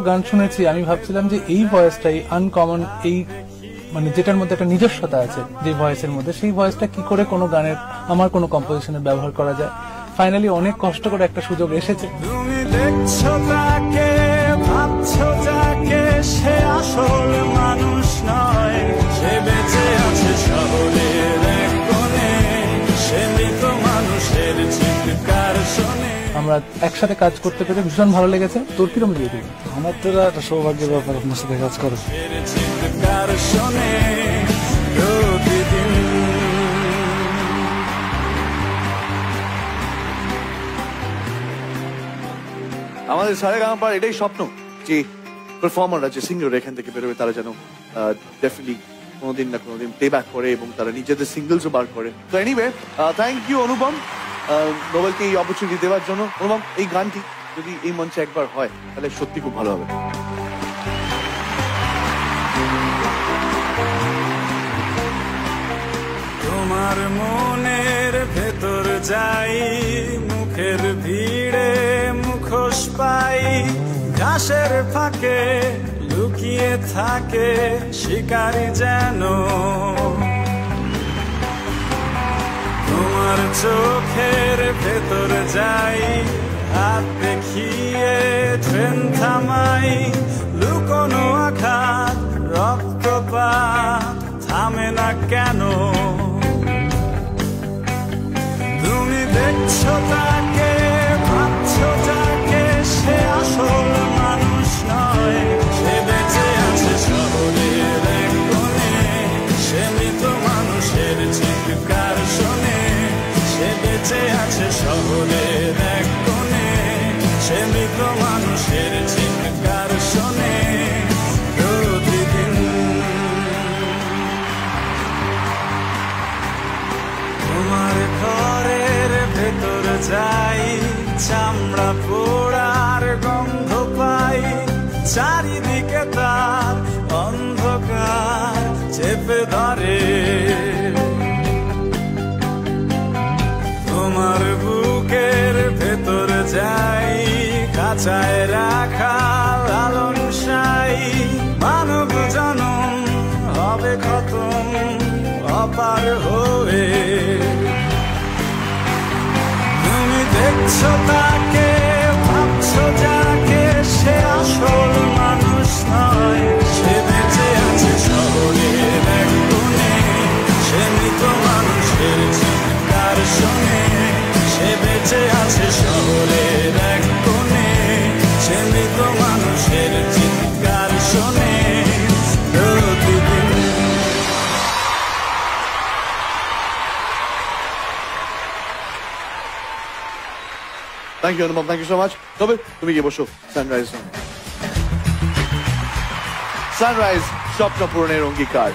গান শুনেছি, আমি ভাবছিলাম যে এই ভয়েসটাই আনকমন, এই মানে যেটার মধ্যে একটা নিজস্বতা আছে যে ভয়েসের মধ্যে, সেই ভয়েসটা কি করে কোনো গানের আমার কোনো কম্পোজিশনে ব্যবহার করা যায়। ফাইনালি অনেক কষ্ট করে একটা সুযোগ এসেছে। তুমি দেখছো তাকে, ভাবছো যাকে, সে আসল মানুষ নয়, সে বেঁচে আছে শহরের এক কোণে, সে মৃত মানুষের চিৎকার শোনে। আমরা একসাথে কাজ করতে পেরে ভীষণ ভালো লেগেছে। তোর কিরকম লেগেছে? আমার তো একটা সৌভাগ্যের ব্যাপার আপনার সাথে কাজ করা। চিৎকার শোনে প্রতিদিন। আমাদের সারেগামাপার এটাই স্বপ্ন যে পারফর্মাররা, যে সিঙ্গার এখান থেকে বেরোবে, তারা যেন ডেফিনেটলি কোনোদিন না কোনোদিন প্লে ব্যাক করে এবং তারা নিজেদের সিঙ্গলসও বার করে। তো এনিওয়ে, থ্যাংক ইউ অনুপম নোবেলকে এই অপরচুনিটি দেওয়ার জন্য। অনুপম, এই গানটি যদি এই মঞ্চে একবার হয় তাহলে সত্যি খুব ভালো হবে। তোমার মনের ভেতর যাই, মুখের ভিড়ে মুখোশ পাই, ঘাসের ফাঁকে লুকিয়ে থাকে শিকারি যেন। তোমার চোখের ভেতর যাই, হাত দেখিয়ে ট্রেন থামাই, লুকোনো আঘাত রক্তপাত থামে না কেন। তুমি দেখছো তাকে, ভাবছো যাকে, সে আসল মানুষ নয়, সে বেঁচে আছে শহরের এক কোণে, সে মৃত মানুষের চিৎকার শোনে, সে বেঁচে আছে শহরের এক কোণে, সে মৃত মানুষের চিৎকার শোনে প্রতিদিন। তোমার ঘরের ভেতর যাই, চামড়া পোড়ার গন্ধ পাই, চারিদিকে তার অন্ধকার চেপে ধরে। তোমার বুকের ভেতর যাই, কাঁচায় রাখা লালন সাই, মানব জনম হবে খতম অপার হয়ে। তুমি দেখছো তাকে, ভাবছো যাকে, সে আসল মানুষ নয়, সে বেঁচে আছে শহরের এক কোণে, সে মৃত মানুষের চিৎকার শোনে, সে বেঁচে আছে শহরের এক কোণে, সে মৃত মানুষের চিৎকার শোনে প্রতিদিন। Thank you Anupam, thank you so much. তবে তুমি গিয়ে বসো সানরাইজ। সানরাইজ স্বপ্ন পূরণের অঙ্গীকার।